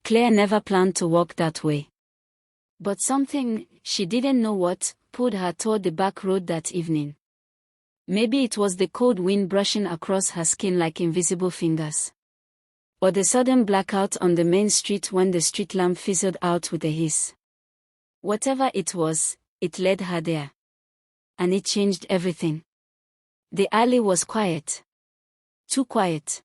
Claire never planned to walk that way. But something, she didn't know what, pulled her toward the back road that evening. Maybe it was the cold wind brushing across her skin like invisible fingers. Or the sudden blackout on the main street when the street lamp fizzled out with a hiss. Whatever it was, it led her there. And it changed everything. The alley was quiet. Too quiet.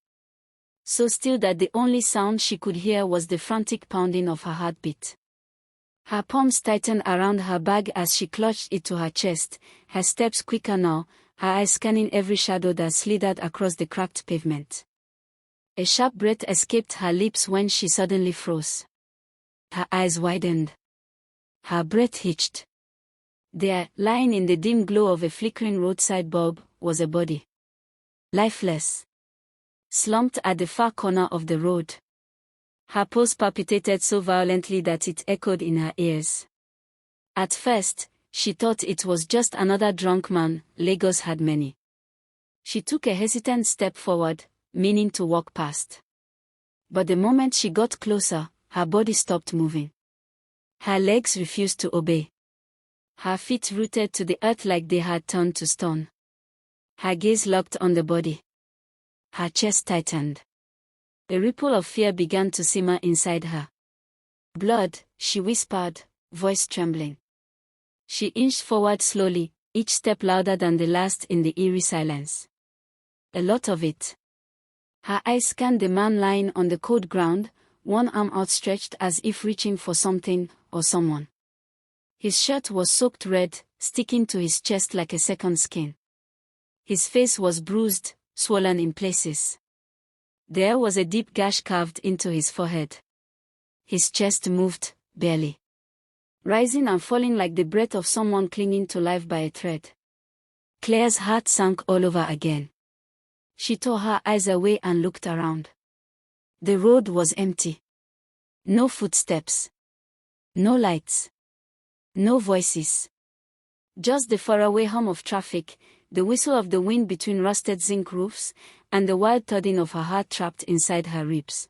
So still that the only sound she could hear was the frantic pounding of her heartbeat. Her palms tightened around her bag as she clutched it to her chest, her steps quicker now, her eyes scanning every shadow that slithered across the cracked pavement. A sharp breath escaped her lips when she suddenly froze. Her eyes widened. Her breath hitched. There, lying in the dim glow of a flickering roadside bulb, was a body. Lifeless. Slumped at the far corner of the road. Her pulse palpitated so violently that it echoed in her ears. At first, she thought it was just another drunk man. Lagos had many. She took a hesitant step forward, meaning to walk past. But the moment she got closer, her body stopped moving. Her legs refused to obey. Her feet rooted to the earth like they had turned to stone. Her gaze locked on the body. Her chest tightened. A ripple of fear began to simmer inside her. Blood, she whispered, voice trembling. She inched forward slowly, each step louder than the last in the eerie silence. A lot of it. Her eyes scanned the man lying on the cold ground, one arm outstretched as if reaching for something or someone. His shirt was soaked red, sticking to his chest like a second skin. His face was bruised, swollen in places. There was a deep gash carved into his forehead. His chest moved, barely. Rising and falling like the breath of someone clinging to life by a thread. Claire's heart sank all over again. She tore her eyes away and looked around. The road was empty. No footsteps. No lights. No voices. Just the faraway hum of traffic, the whistle of the wind between rusted zinc roofs, and the wild thudding of her heart trapped inside her ribs.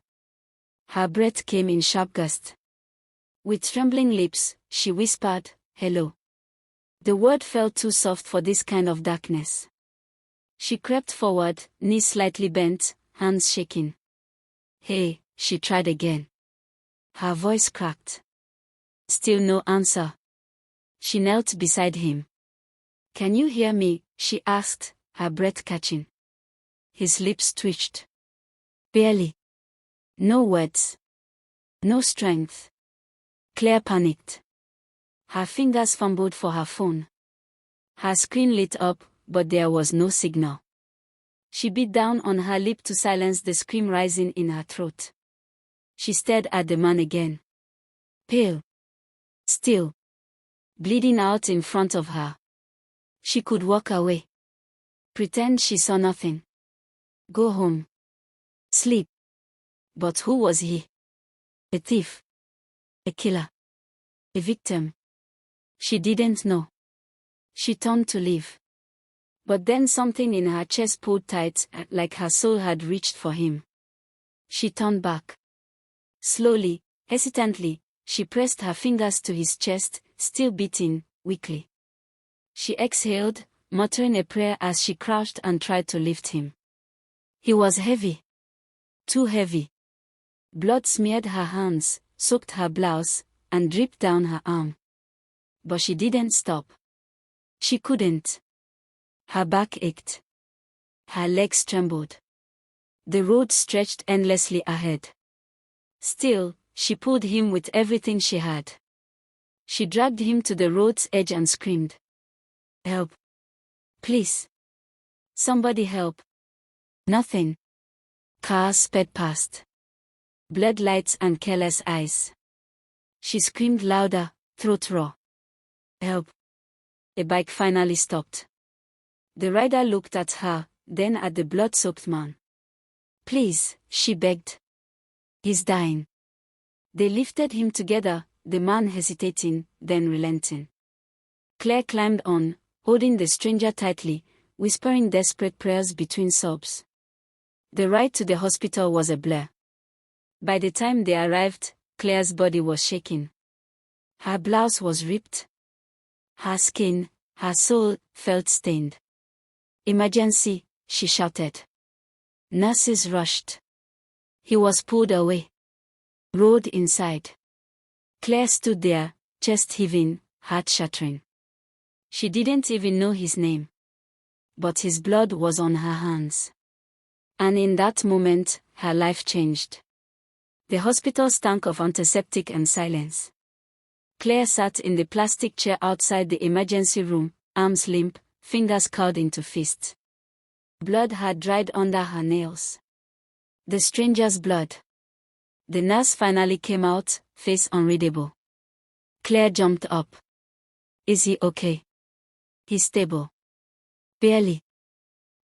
Her breath came in sharp gusts. With trembling lips, she whispered, "Hello." The word felt too soft for this kind of darkness. She crept forward, knees slightly bent, hands shaking. "Hey," she tried again. Her voice cracked. Still no answer. She knelt beside him. "Can you hear me?" she asked, her breath catching. His lips twitched. Barely. No words. No strength. Claire panicked. Her fingers fumbled for her phone. Her screen lit up, but there was no signal. She bit down on her lip to silence the scream rising in her throat. She stared at the man again. Pale. Still. Bleeding out in front of her. She could walk away. Pretend she saw nothing. Go home. Sleep. But who was he? A thief. A killer. A victim. She didn't know. She turned to leave. But then something in her chest pulled tight, like her soul had reached for him. She turned back. Slowly, hesitantly, she pressed her fingers to his chest, still beating, weakly. She exhaled, muttering a prayer as she crouched and tried to lift him. He was heavy. Too heavy. Blood smeared her hands, soaked her blouse, and dripped down her arm. But she didn't stop. She couldn't. Her back ached. Her legs trembled. The road stretched endlessly ahead. Still, she pulled him with everything she had. She dragged him to the road's edge and screamed. "Help. Please. Somebody help." Nothing. Cars sped past. Blurred lights and careless eyes. She screamed louder, throat raw. "Help." A bike finally stopped. The rider looked at her, then at the blood-soaked man. "Please," she begged. "He's dying." They lifted him together, the man hesitating, then relenting. Claire climbed on, holding the stranger tightly, whispering desperate prayers between sobs. The ride to the hospital was a blur. By the time they arrived, Claire's body was shaking. Her blouse was ripped. Her skin, her soul, felt stained. "Emergency," she shouted. Nurses rushed. He was pulled away. Rolled inside. Claire stood there, chest heaving, heart shattering. She didn't even know his name. But his blood was on her hands. And in that moment, her life changed. The hospital stank of antiseptic and silence. Claire sat in the plastic chair outside the emergency room, arms limp, fingers curled into fists. Blood had dried under her nails. The stranger's blood. The nurse finally came out, face unreadable. Claire jumped up. "Is he okay?" "He's stable." "Barely.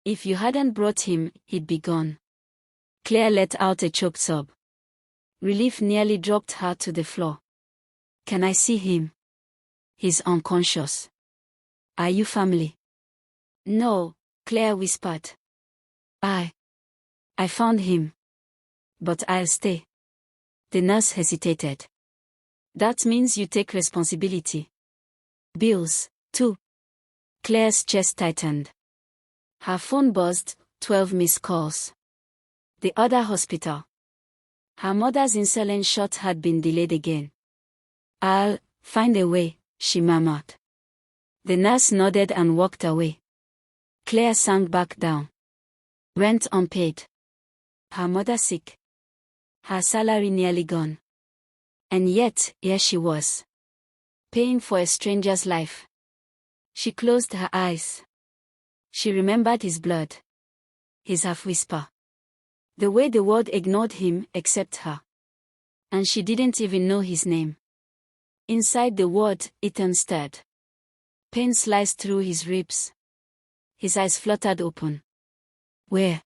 If you hadn't brought him, he'd be gone." Claire let out a choked sob. Relief nearly dropped her to the floor. "Can I see him?" "He's unconscious." "Are you family?" "No," Claire whispered. I found him. But I'll stay." The nurse hesitated. "That means you take responsibility." "Bills, too." Claire's chest tightened. Her phone buzzed, 12 missed calls. The other hospital. Her mother's insulin shot had been delayed again. "I'll find a way," she murmured. The nurse nodded and walked away. Claire sank back down. Rent unpaid. Her mother sick. Her salary nearly gone. And yet, here she was. Paying for a stranger's life. She closed her eyes. She remembered his blood. His half-whisper. The way the world ignored him except her. And she didn't even know his name. Inside the ward, Ethan stirred. Pain sliced through his ribs. His eyes fluttered open. Where?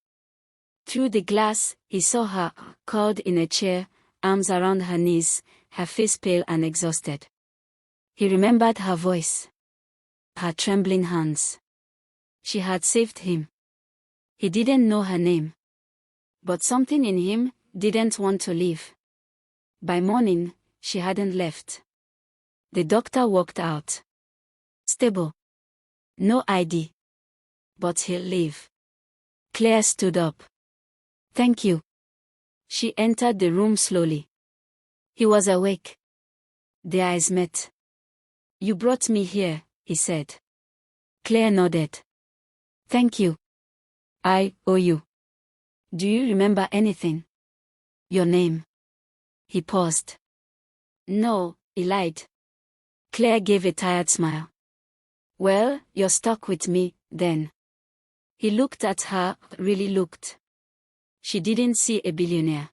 Through the glass, he saw her, curled in a chair, arms around her knees, her face pale and exhausted. He remembered her voice. Her trembling hands. She had saved him. He didn't know her name. But something in him didn't want to leave. By morning, she hadn't left. The doctor walked out. Stable. No ID. But he'll leave. Claire stood up. Thank you. She entered the room slowly. He was awake. Their eyes met. You brought me here, he said. Claire nodded. Thank you. I owe you. Do you remember anything? Your name? He paused. No, he lied. Claire gave a tired smile. Well, you're stuck with me, then. He looked at her, really looked. She didn't see a billionaire.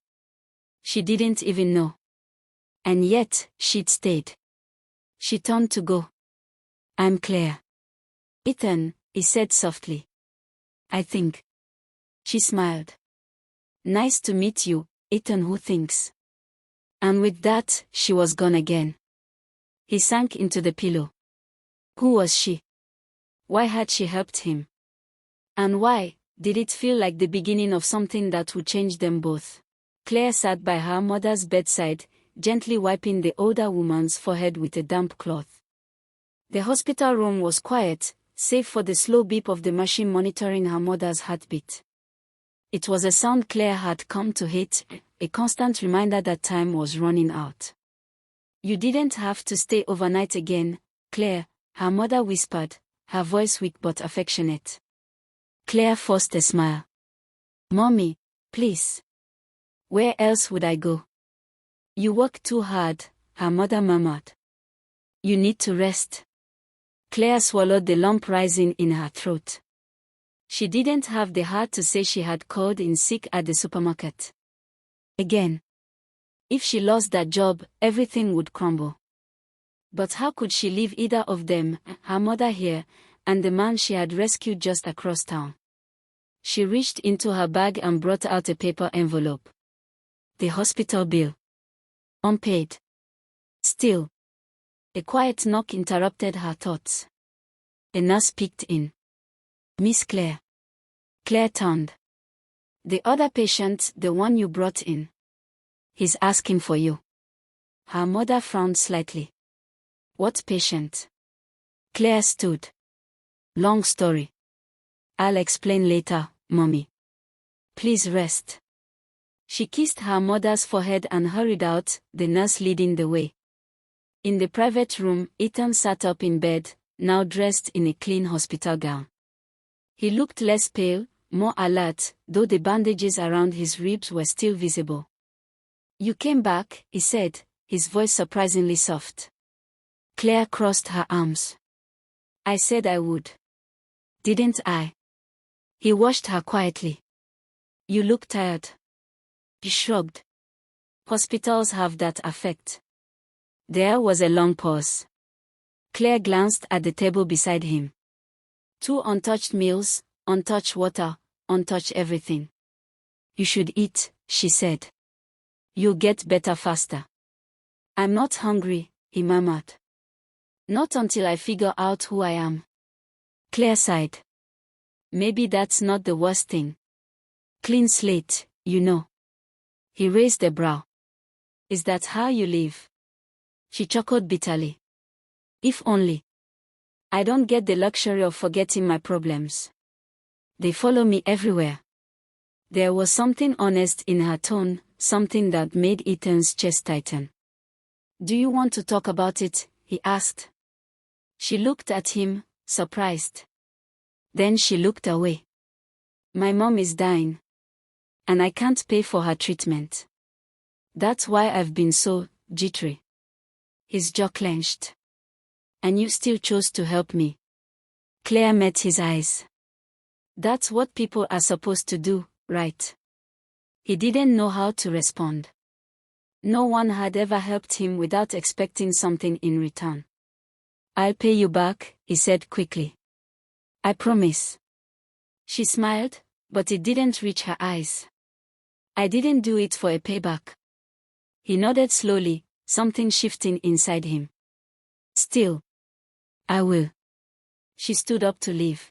She didn't even know. And yet, she'd stayed. She turned to go. I'm Claire. Ethan, he said softly. I think. She smiled. Nice to meet you, Ethan who thinks. And with that, she was gone again. He sank into the pillow. Who was she? Why had she helped him? And why did it feel like the beginning of something that would change them both? Claire sat by her mother's bedside, gently wiping the older woman's forehead with a damp cloth. The hospital room was quiet, save for the slow beep of the machine monitoring her mother's heartbeat. It was a sound Claire had come to hate, a constant reminder that time was running out. You didn't have to stay overnight again, Claire, her mother whispered, her voice weak but affectionate. Claire forced a smile. Mommy, please. Where else would I go? You work too hard, her mother murmured. You need to rest. Claire swallowed the lump rising in her throat. She didn't have the heart to say she had called in sick at the supermarket. Again. If she lost that job, everything would crumble. But how could she leave either of them, her mother here, and the man she had rescued just across town? She reached into her bag and brought out a paper envelope. The hospital bill. Unpaid. Still. A quiet knock interrupted her thoughts. A nurse peeked in. Miss Claire. Claire turned. The other patient, the one you brought in. He's asking for you. Her mother frowned slightly. What patient? Claire stood. Long story. I'll explain later, Mommy. Please rest. She kissed her mother's forehead and hurried out, the nurse leading the way. In the private room, Ethan sat up in bed, now dressed in a clean hospital gown. He looked less pale, more alert, though the bandages around his ribs were still visible. You came back, he said, his voice surprisingly soft. Claire crossed her arms. I said I would. Didn't I? He watched her quietly. You look tired. He shrugged. Hospitals have that effect. There was a long pause. Claire glanced at the table beside him. 2 untouched meals, untouched water, untouched everything. You should eat, she said. You'll get better faster. I'm not hungry, he murmured. Not until I figure out who I am. Claire sighed. Maybe that's not the worst thing. Clean slate, you know. He raised a brow. Is that how you live? She chuckled bitterly. If only. I don't get the luxury of forgetting my problems. They follow me everywhere. There was something honest in her tone, something that made Ethan's chest tighten. Do you want to talk about it? He asked. She looked at him, surprised. Then she looked away. My mom is dying. And I can't pay for her treatment. That's why I've been so jittery. His jaw clenched. And you still chose to help me. Claire met his eyes. That's what people are supposed to do, right? He didn't know how to respond. No one had ever helped him without expecting something in return. I'll pay you back, he said quickly. I promise. She smiled, but it didn't reach her eyes. I didn't do it for a payback. He nodded slowly, something shifting inside him. Still. I will. She stood up to leave.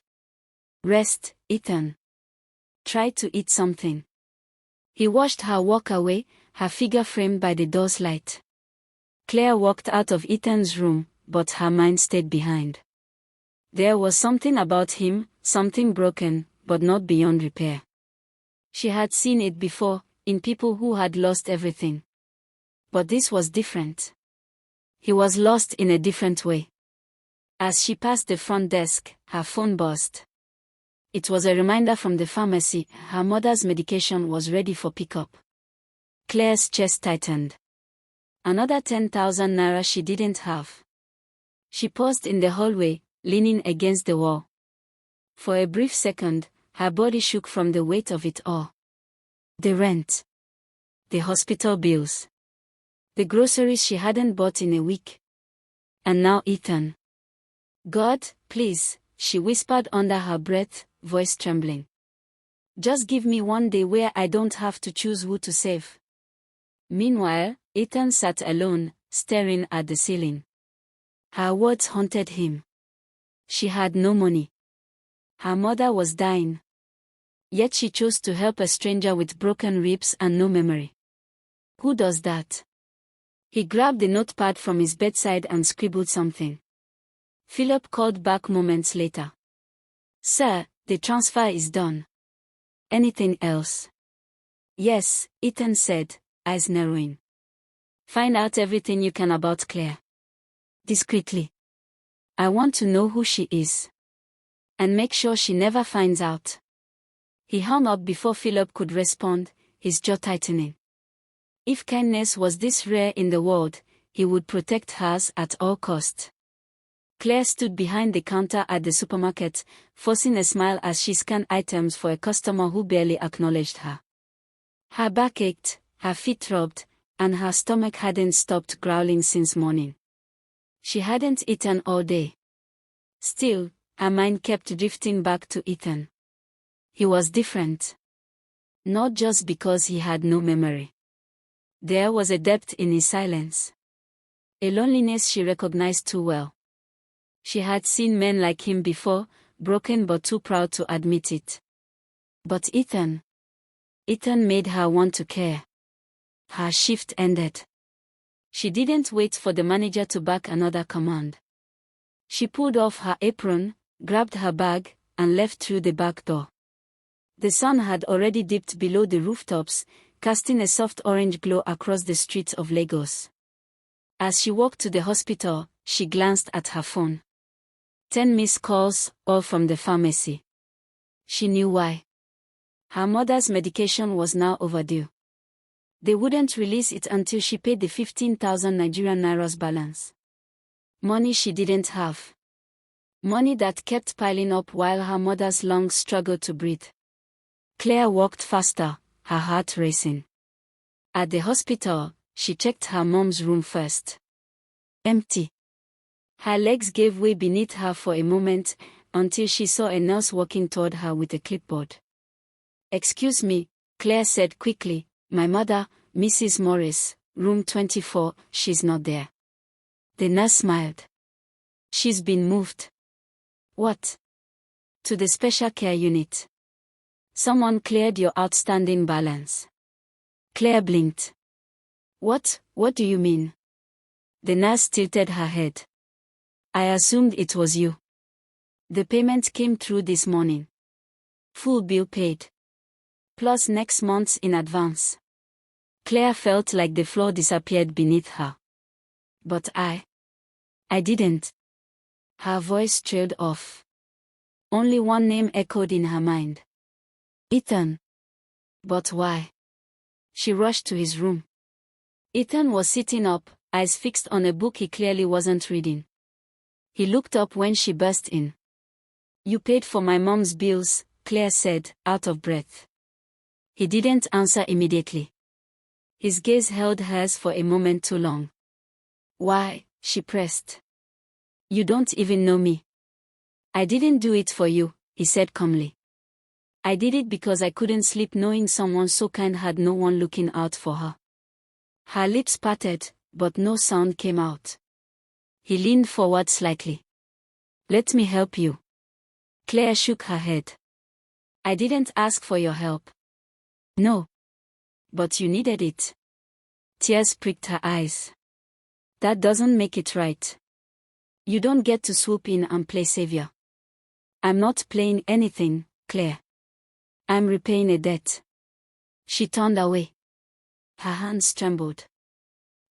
Rest, Ethan. Try to eat something. He watched her walk away, her figure framed by the door's light. Claire walked out of Ethan's room, but her mind stayed behind. There was something about him, something broken, but not beyond repair. She had seen it before, in people who had lost everything. But this was different. He was lost in a different way. As she passed the front desk, her phone buzzed. It was a reminder from the pharmacy, her mother's medication was ready for pickup. Claire's chest tightened. Another 10,000 naira she didn't have. She paused in the hallway, leaning against the wall. For a brief second, her body shook from the weight of it all. The rent. The hospital bills. The groceries she hadn't bought in a week. And now Ethan. God, please, she whispered under her breath, voice trembling. Just give me one day where I don't have to choose who to save. Meanwhile, Ethan sat alone, staring at the ceiling. Her words haunted him. She had no money. Her mother was dying. Yet she chose to help a stranger with broken ribs and no memory. Who does that? He grabbed the notepad from his bedside and scribbled something. Philip called back moments later. Sir, the transfer is done. Anything else? Yes, Ethan said, eyes narrowing. Find out everything you can about Claire. Discreetly. I want to know who she is. And make sure she never finds out. He hung up before Philip could respond, his jaw tightening. If kindness was this rare in the world, he would protect hers at all cost. Claire stood behind the counter at the supermarket, forcing a smile as she scanned items for a customer who barely acknowledged her. Her back ached, her feet throbbed, and her stomach hadn't stopped growling since morning. She hadn't eaten all day. Still, her mind kept drifting back to Ethan. He was different. Not just because he had no memory. There was a depth in his silence. A loneliness she recognized too well. She had seen men like him before, broken but too proud to admit it. But Ethan made her want to care. Her shift ended. She didn't wait for the manager to back another command. She pulled off her apron, grabbed her bag, and left through the back door. The sun had already dipped below the rooftops, casting a soft orange glow across the streets of Lagos. As she walked to the hospital, she glanced at her phone. 10 missed calls, all from the pharmacy. She knew why. Her mother's medication was now overdue. They wouldn't release it until she paid the 15,000 Nigerian nairas balance. Money she didn't have. Money that kept piling up while her mother's lungs struggled to breathe. Claire walked faster, her heart racing. At the hospital, she checked her mom's room first. Empty. Her legs gave way beneath her for a moment, until she saw a nurse walking toward her with a clipboard. "Excuse me," Claire said quickly, "my mother, Mrs. Morris, room 24, she's not there." The nurse smiled. "She's been moved." "What?" "To the special care unit. Someone cleared your outstanding balance." Claire blinked. What do you mean?" The nurse tilted her head. "I assumed it was you. The payment came through this morning. Full bill paid. Plus next month's in advance." Claire felt like the floor disappeared beneath her. "But I didn't." Her voice trailed off. Only one name echoed in her mind. Ethan. But why? She rushed to his room. Ethan was sitting up, eyes fixed on a book he clearly wasn't reading. He looked up when she burst in. "You paid for my mom's bills," Claire said, out of breath. He didn't answer immediately. His gaze held hers for a moment too long. "Why?" she pressed. "You don't even know me." "I didn't do it for you," he said calmly. "I did it because I couldn't sleep knowing someone so kind had no one looking out for her." Her lips parted, but no sound came out. He leaned forward slightly. "Let me help you." Claire shook her head. "I didn't ask for your help." "No. But you needed it." Tears pricked her eyes. "That doesn't make it right. You don't get to swoop in and play savior." "I'm not playing anything, Claire. I'm repaying a debt." She turned away. Her hands trembled.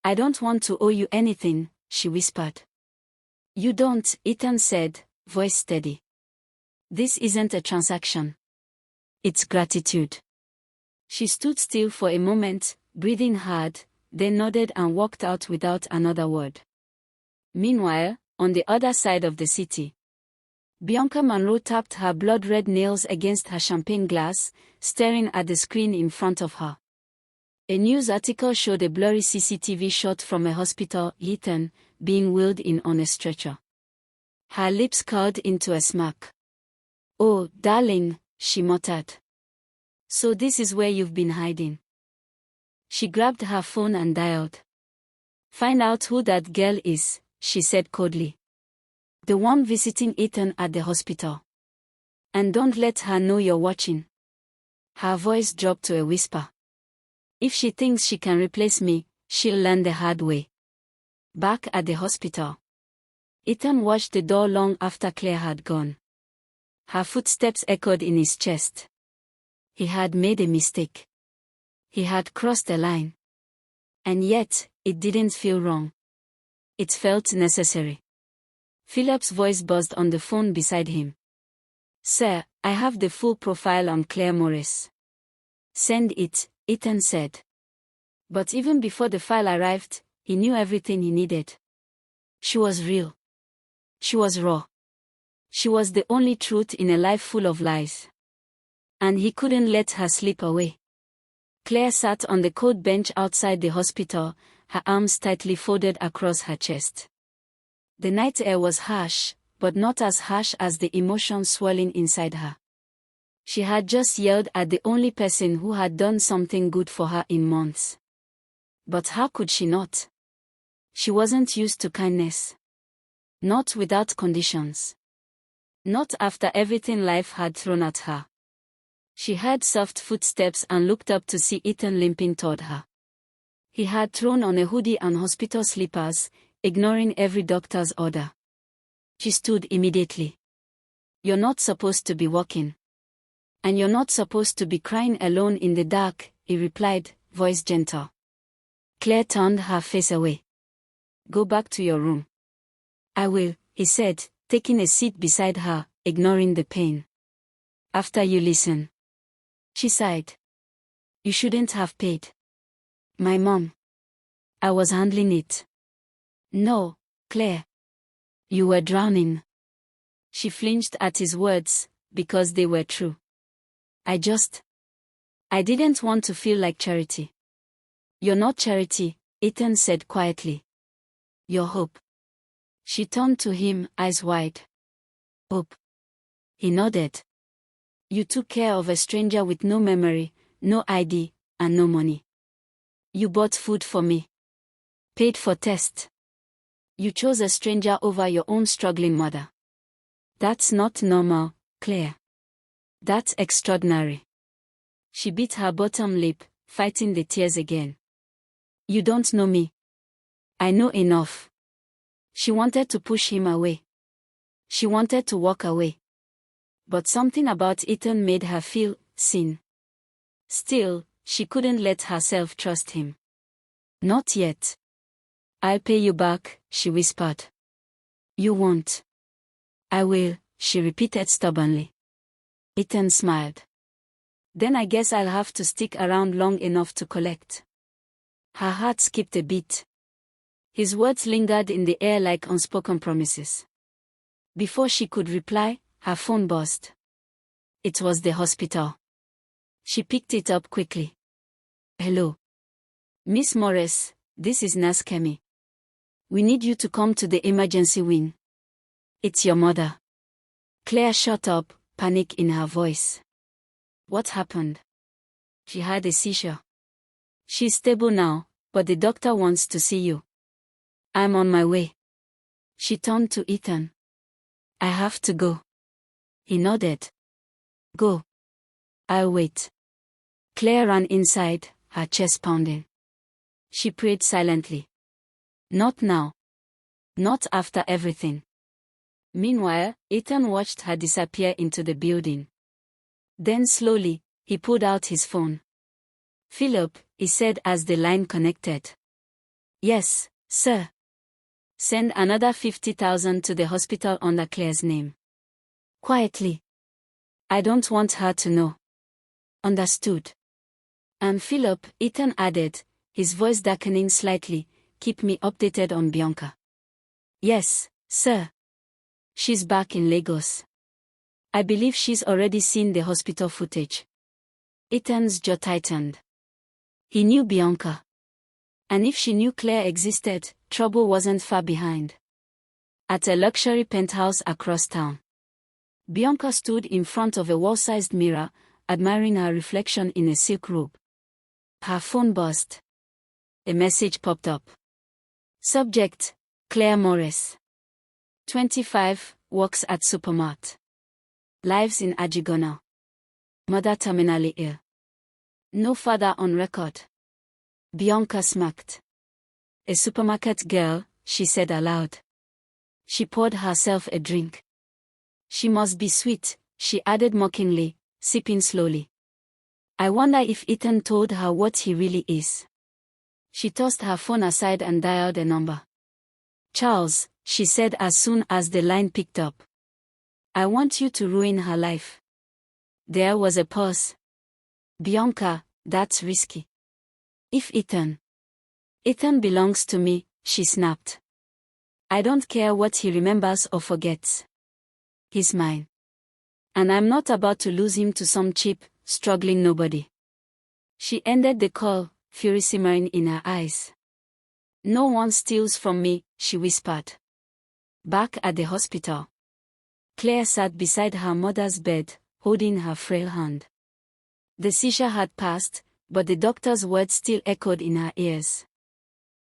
"I don't want to owe you anything," she whispered. "You don't," Ethan said, voice steady. "This isn't a transaction. It's gratitude." She stood still for a moment, breathing hard, then nodded and walked out without another word. Meanwhile, on the other side of the city, Bianca Monroe tapped her blood-red nails against her champagne glass, staring at the screen in front of her. A news article showed a blurry CCTV shot from a hospital, Ethan, being wheeled in on a stretcher. Her lips curled into a smirk. "Oh, darling," she muttered. "So this is where you've been hiding." She grabbed her phone and dialed. "Find out who that girl is," she said coldly. "The one visiting Ethan at the hospital. And don't let her know you're watching." Her voice dropped to a whisper. "If she thinks she can replace me, she'll learn the hard way." Back at the hospital, Ethan watched the door long after Claire had gone. Her footsteps echoed in his chest. He had made a mistake. He had crossed a line. And yet, it didn't feel wrong. It felt necessary. Philip's voice buzzed on the phone beside him. "Sir, I have the full profile on Claire Morris." "Send it," Ethan said. But even before the file arrived, he knew everything he needed. She was real. She was raw. She was the only truth in a life full of lies. And he couldn't let her slip away. Claire sat on the cold bench outside the hospital, her arms tightly folded across her chest. The night air was harsh, but not as harsh as the emotion swirling inside her. She had just yelled at the only person who had done something good for her in months. But how could she not? She wasn't used to kindness. Not without conditions. Not after everything life had thrown at her. She heard soft footsteps and looked up to see Ethan limping toward her. He had thrown on a hoodie and hospital slippers, ignoring every doctor's order. She stood immediately. "You're not supposed to be walking. And you're not supposed to be crying alone in the dark," he replied, voice gentle. Claire turned her face away. "Go back to your room." "I will," he said, taking a seat beside her, ignoring the pain. "After you listen." She sighed. "You shouldn't have paid. My mom. I was handling it." "No, Claire. You were drowning." She flinched at his words, because they were true. I didn't want to feel like Charity." "You're not Charity," Ethan said quietly. "You're Hope." She turned to him, eyes wide. "Hope." He nodded. "You took care of a stranger with no memory, no ID, and no money. You bought food for me. Paid for tests. You chose a stranger over your own struggling mother. That's not normal, Claire. That's extraordinary." She bit her bottom lip, fighting the tears again. "You don't know me. I know enough." She wanted to push him away. She wanted to walk away. But something about Ethan made her feel seen. Still, she couldn't let herself trust him. "Not yet." "I'll pay you back," she whispered. "You won't." "I will," she repeated stubbornly. Ethan smiled. "Then I guess I'll have to stick around long enough to collect." Her heart skipped a beat. His words lingered in the air like unspoken promises. Before she could reply, her phone buzzed. It was the hospital. She picked it up quickly. "Hello. Miss Morris, this is Nurse Kemi. We need you to come to the emergency wing. It's your mother." Claire shut up, panic in her voice. "What happened?" "She had a seizure. She's stable now, but the doctor wants to see you." "I'm on my way." She turned to Ethan. "I have to go." He nodded. "Go. I'll wait." Claire ran inside, her chest pounding. She prayed silently. Not now. Not after everything. Meanwhile, Ethan watched her disappear into the building. Then slowly, he pulled out his phone. "Philip," he said as the line connected. "Yes, sir." "Send another 50,000 to the hospital under Claire's name. Quietly. I don't want her to know." "Understood." "And Philip," Ethan added, his voice darkening slightly, "keep me updated on Bianca." "Yes, sir. She's back in Lagos. I believe she's already seen the hospital footage." Ethan's jaw tightened. He knew Bianca. And if she knew Claire existed, trouble wasn't far behind. At a luxury penthouse across town, Bianca stood in front of a wall-sized mirror, admiring her reflection in a silk robe. Her phone buzzed. A message popped up. Subject: Claire Morris. 25, works at supermart. Lives in Ajigona. Mother terminally ill. No father on record. Bianca smirked. "A supermarket girl," she said aloud. She poured herself a drink. "She must be sweet," she added mockingly, sipping slowly. "I wonder if Ethan told her what he really is." She tossed her phone aside and dialed a number. "Charles," she said as soon as the line picked up. "I want you to ruin her life." There was a pause. "Bianca, that's risky." "If Ethan belongs to me," she snapped. "I don't care what he remembers or forgets. He's mine. And I'm not about to lose him to some cheap, struggling nobody." She ended the call, fury simmering in her eyes. "No one steals from me," she whispered. Back at the hospital, Claire sat beside her mother's bed, holding her frail hand. The seizure had passed, but the doctor's words still echoed in her ears.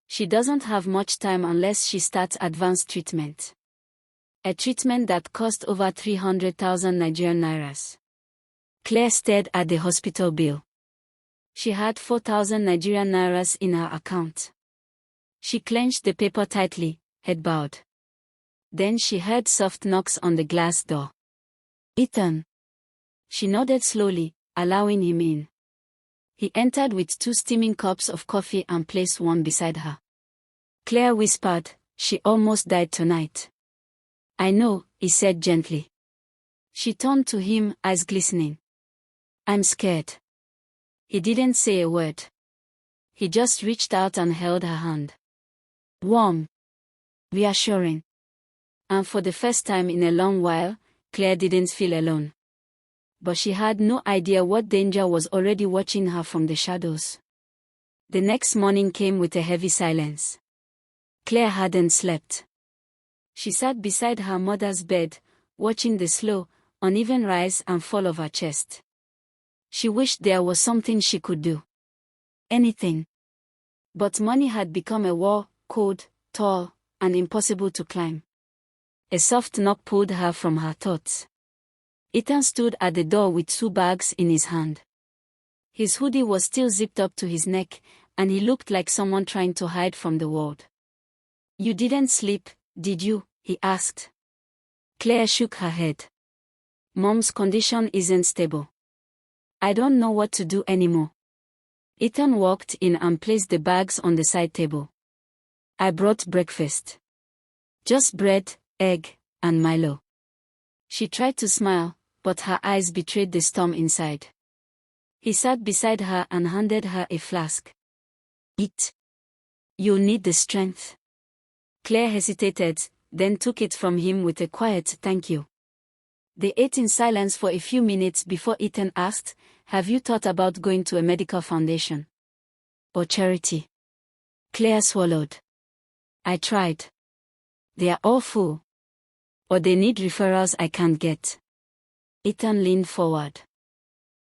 She doesn't have much time unless she starts advanced treatment. A treatment that cost over 300,000 Nigerian nairas. Claire stared at the hospital bill. She had 4,000 Nigerian nairas in her account. She clenched the paper tightly, head bowed. Then she heard soft knocks on the glass door. Ethan. She nodded slowly, allowing him in. He entered with 2 steaming cups of coffee and placed one beside her. Claire whispered, "She almost died tonight." "I know," he said gently. She turned to him, eyes glistening. "I'm scared." He didn't say a word. He just reached out and held her hand. Warm. Reassuring. And for the first time in a long while, Claire didn't feel alone. But she had no idea what danger was already watching her from the shadows. The next morning came with a heavy silence. Claire hadn't slept. She sat beside her mother's bed, watching the slow, uneven rise and fall of her chest. She wished there was something she could do. Anything. But money had become a wall, cold, tall, and impossible to climb. A soft knock pulled her from her thoughts. Ethan stood at the door with 2 bags in his hand. His hoodie was still zipped up to his neck, and he looked like someone trying to hide from the world. "You didn't sleep, did you?" he asked. Claire shook her head. "Mom's condition isn't stable. I don't know what to do anymore." Ethan walked in and placed the bags on the side table. "I brought breakfast. Just bread, egg, and Milo." She tried to smile, but her eyes betrayed the storm inside. He sat beside her and handed her a flask. "Eat. You'll need the strength." Claire hesitated, then took it from him with a quiet "thank you." They ate in silence for a few minutes before Ethan asked, "Have you thought about going to a medical foundation? Or charity?" Claire swallowed. "I tried. They are all full. Or they need referrals I can't get." Ethan leaned forward.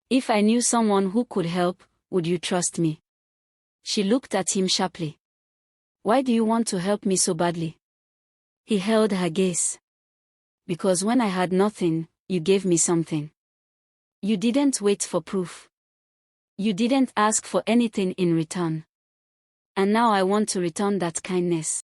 "If I knew someone who could help, would you trust me?" She looked at him sharply. "Why do you want to help me so badly?" He held her gaze. "Because when I had nothing, you gave me something. You didn't wait for proof. You didn't ask for anything in return. And now I want to return that kindness."